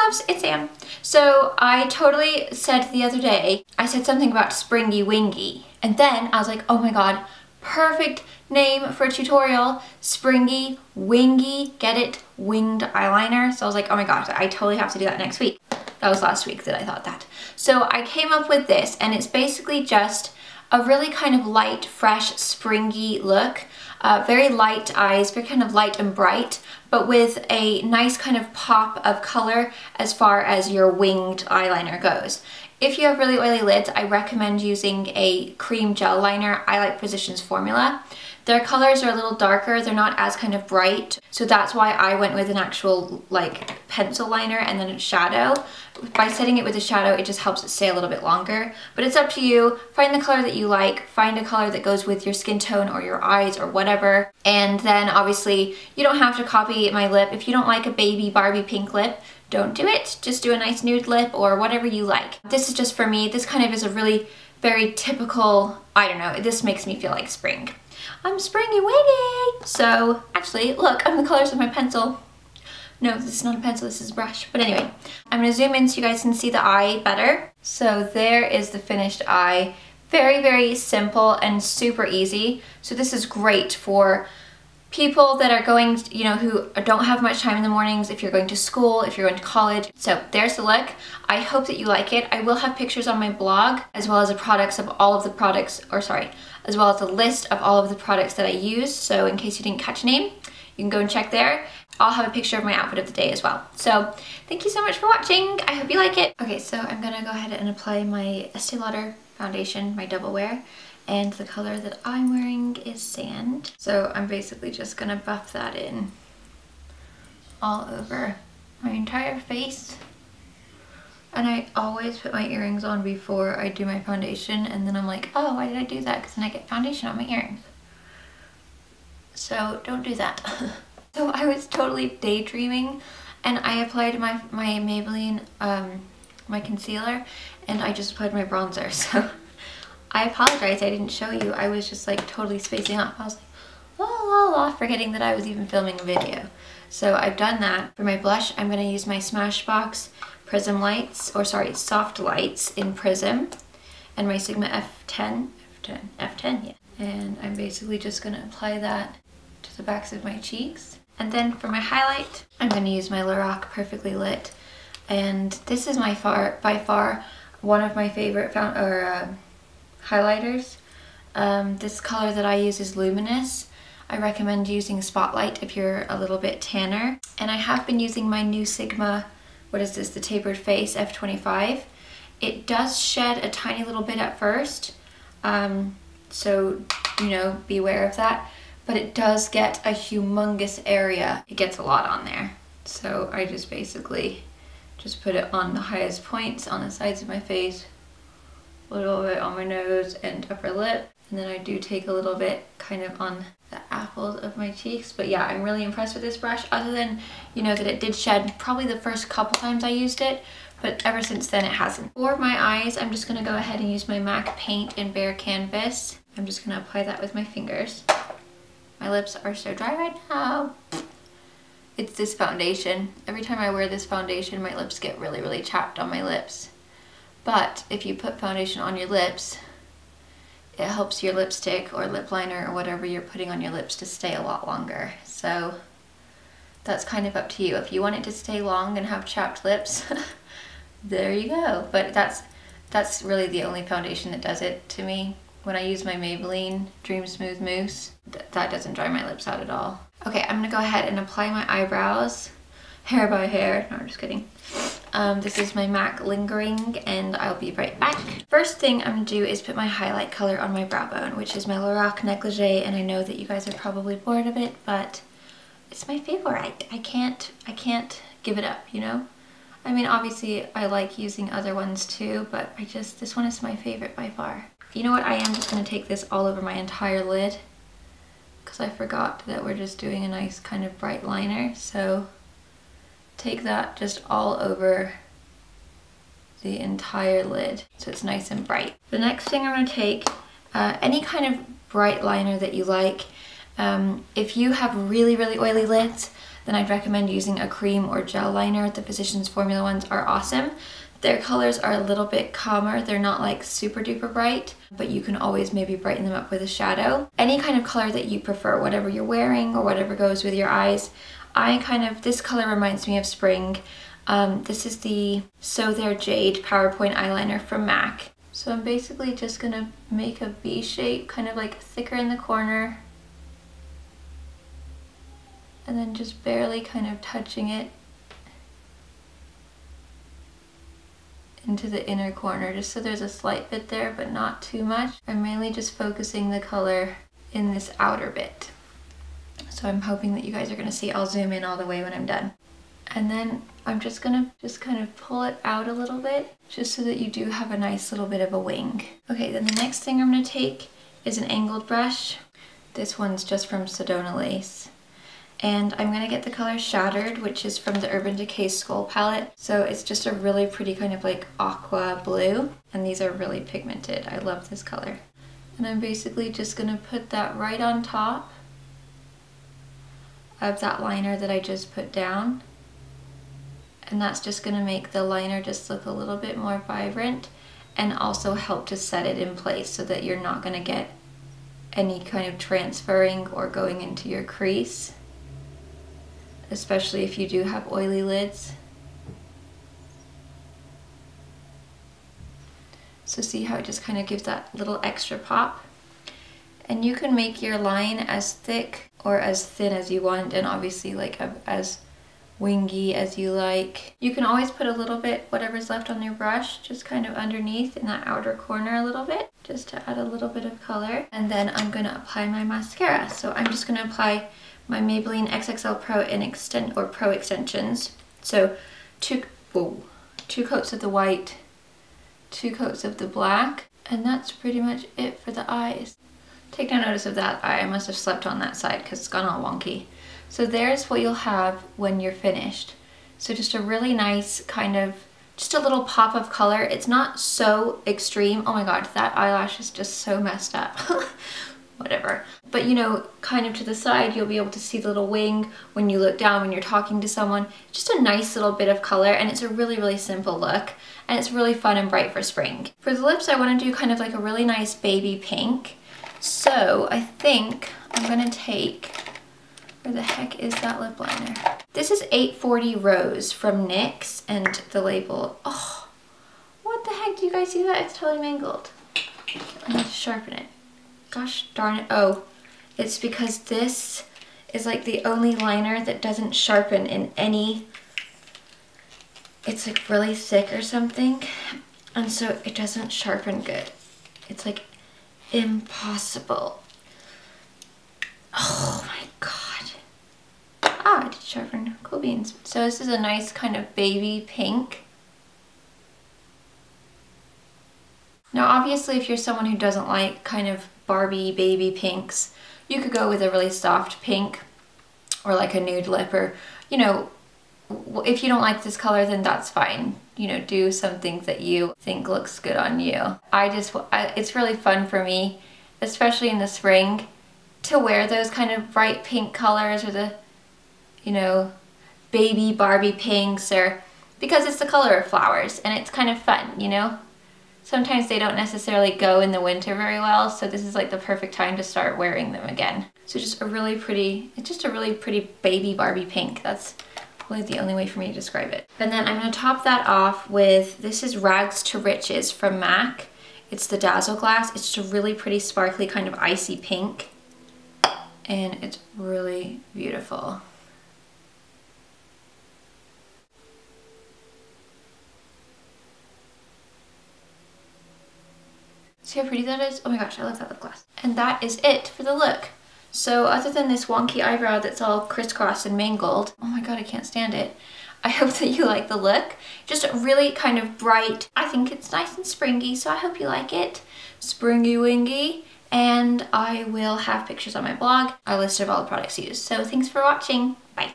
loves, it's Sam. So I totally said the other day, I said something about Springy WINGY, and then I was like, oh my god, perfect name for a tutorial, Springy WINGY, get it? Winged eyeliner. So I was like, oh my gosh, I totally have to do that next week. That was last week that I thought that. So I came up with this, and it's basically just a really kind of light, fresh, springy look. Very light eyes, very kind of light and bright, but with a nice kind of pop of color as far as your winged eyeliner goes. If you have really oily lids, I recommend using a cream gel liner. I like Physicians Formula. Their colors are a little darker, they're not as kind of bright, so that's why I went with an actual like pencil liner and then a shadow. By setting it with a shadow, it just helps it stay a little bit longer. But it's up to you. Find the color that you like, find a color that goes with your skin tone or your eyes or whatever. And then obviously, you don't have to copy my lip. If you don't like a baby Barbie pink lip, don't do it. Just do a nice nude lip or whatever you like. This is just for me. This kind of is a really very typical, I don't know, this makes me feel like spring. I'm Springy WINGY! So actually, look, I'm the colors of my pencil. No, this is not a pencil, this is a brush. But anyway, I'm gonna zoom in so you guys can see the eye better. So there is the finished eye. Very, very simple and super easy. So this is great for people that are going, you know, who don't have much time in the mornings, if you're going to school, if you're going to college. So there's the look. I hope that you like it. I will have pictures on my blog, as well as the products of all of the products, or sorry, as well as a list of all of the products that I use. So in case you didn't catch a name, you can go and check there. I'll have a picture of my outfit of the day as well. So thank you so much for watching. I hope you like it. Okay, so I'm gonna go ahead and apply my Estee Lauder foundation, my double wear. And the color that I'm wearing is Sand. So I'm basically just gonna buff that in all over my entire face. And I always put my earrings on before I do my foundation, and then I'm like, oh, why did I do that? Because then I get foundation on my earrings. So don't do that. So I was totally daydreaming, and I applied my Maybelline, my concealer, and I just applied my bronzer. So I apologize, I didn't show you. I was just like totally spacing off. I was like, la la la, forgetting that I was even filming a video. So I've done that. For my blush, I'm gonna use my Smashbox Prism Lights, or sorry, Soft Lights in Prism, and my Sigma F10, yeah. And I'm basically just gonna apply that to the backs of my cheeks. And then for my highlight, I'm gonna use my Lorac Perfectly Lit. And this is by far one of my favorite highlighters. This color that I use is Luminous. I recommend using Spotlight if you're a little bit tanner. And I have been using my new Sigma, what is this, the Tapered Face F25. It does shed a tiny little bit at first, so, you know, beware of that. But it does get a humongous area. It gets a lot on there. So I just basically just put it on the highest points on the sides of my face, a little bit on my nose and upper lip, and then I do take a little bit kind of on the apples of my cheeks. But yeah, I'm really impressed with this brush, other than, you know, that it did shed probably the first couple times I used it, but ever since then it hasn't. For my eyes, I'm just gonna go ahead and use my MAC Paint in Bare Canvas. I'm just gonna apply that with my fingers. My lips are so dry right now. It's this foundation. Every time I wear this foundation, my lips get really, really chapped on my lips. But if you put foundation on your lips, it helps your lipstick or lip liner or whatever you're putting on your lips to stay a lot longer. So that's kind of up to you. If you want it to stay long and have chapped lips, there you go. But that's really the only foundation that does it to me. When I use my Maybelline Dream Smooth Mousse, that doesn't dry my lips out at all. Okay, I'm gonna go ahead and apply my eyebrows, hair by hair. No, I'm just kidding. This is my MAC Lingering, and I'll be right back. First thing I'm gonna do is put my highlight color on my brow bone, which is my Lorac Negligee, and I know that you guys are probably bored of it, but it's my favorite. I can't give it up, you know? I mean, obviously I like using other ones too, but this one is my favorite by far. You know what, I am just gonna take this all over my entire lid, because I forgot that we're just doing a nice kind of bright liner. So take that just all over the entire lid so it's nice and bright. The next thing I'm gonna take, any kind of bright liner that you like. If you have really, really oily lids, then I'd recommend using a cream or gel liner. The Physicians Formula ones are awesome. Their colors are a little bit calmer. They're not like super duper bright, but you can always maybe brighten them up with a shadow. Any kind of color that you prefer, whatever you're wearing or whatever goes with your eyes. This color reminds me of spring. This is the So There Jade PowerPoint eyeliner from MAC. So I'm basically just gonna make a V shape, kind of like thicker in the corner, and then just barely kind of touching it into the inner corner, just so there's a slight bit there, but not too much. I'm mainly just focusing the color in this outer bit. So I'm hoping that you guys are gonna see. I'll zoom in all the way when I'm done. And then I'm just gonna kind of pull it out a little bit, just so that you do have a nice little bit of a wing. Okay, then the next thing I'm gonna take is an angled brush. This one's just from Sedona Lace. And I'm gonna get the color Shattered, which is from the Urban Decay Skull palette. So it's just a really pretty kind of like aqua blue, and these are really pigmented. I love this color. And I'm basically just gonna put that right on top of that liner that I just put down. And that's just gonna make the liner just look a little bit more vibrant and also help to set it in place so that you're not gonna get any kind of transferring or going into your crease, especially if you do have oily lids. So see how it just kind of gives that little extra pop? And you can make your line as thick or as thin as you want, and obviously like as wingy as you like. You can always put a little bit, whatever's left on your brush, just kind of underneath in that outer corner a little bit, just to add a little bit of color. And then I'm gonna apply my mascara. So I'm just gonna apply my Maybelline XXL Pro and Pro Extensions. So two coats of the white, 2 coats of the black, and that's pretty much it for the eyes. Take no notice of that eye. I must have slept on that side because it's gone all wonky. So there's what you'll have when you're finished. So just a really nice kind of, just a little pop of color. It's not so extreme. Oh my god, that eyelash is just so messed up. Whatever. But you know, kind of to the side, you'll be able to see the little wing when you look down when you're talking to someone. Just a nice little bit of color, and it's a really, really simple look. And it's really fun and bright for spring. For the lips, I want to do kind of like a really nice baby pink. So I think I'm gonna take, where the heck is that lip liner? This is 840 Rose from NYX, and the label, oh, what the heck, do you guys see that? It's totally mangled. I need to sharpen it. Gosh darn it. Oh, it's because this is like the only liner that doesn't sharpen in any, it's like really thick or something, and so it doesn't sharpen good. It's like impossible. Oh my god. Ah, I did sharpen. Cool beans. So this is a nice kind of baby pink. Now obviously if you're someone who doesn't like kind of Barbie baby pinks, you could go with a really soft pink or like a nude lip, or you know, if you don't like this color, then that's fine. You know, do something that you think looks good on you. It's really fun for me, especially in the spring, to wear those kind of bright pink colors, or the, you know, baby Barbie pinks, or because it's the color of flowers and it's kind of fun, you know? Sometimes they don't necessarily go in the winter very well, so this is like the perfect time to start wearing them again. So just a really pretty, it's just a really pretty baby Barbie pink. That's really the only way for me to describe it. And then I'm gonna top that off with, this is Rags to Riches from MAC. It's the Dazzle Glass. It's just a really pretty sparkly kind of icy pink, and it's really beautiful. See how pretty that is? Oh my gosh, I love that lip gloss. And that is it for the look. So other than this wonky eyebrow that's all crisscrossed and mangled, oh my god, I can't stand it. I hope that you like the look. Just really kind of bright. I think it's nice and springy, so I hope you like it. Springy wingy. And I will have pictures on my blog, a list of all the products used. So thanks for watching. Bye.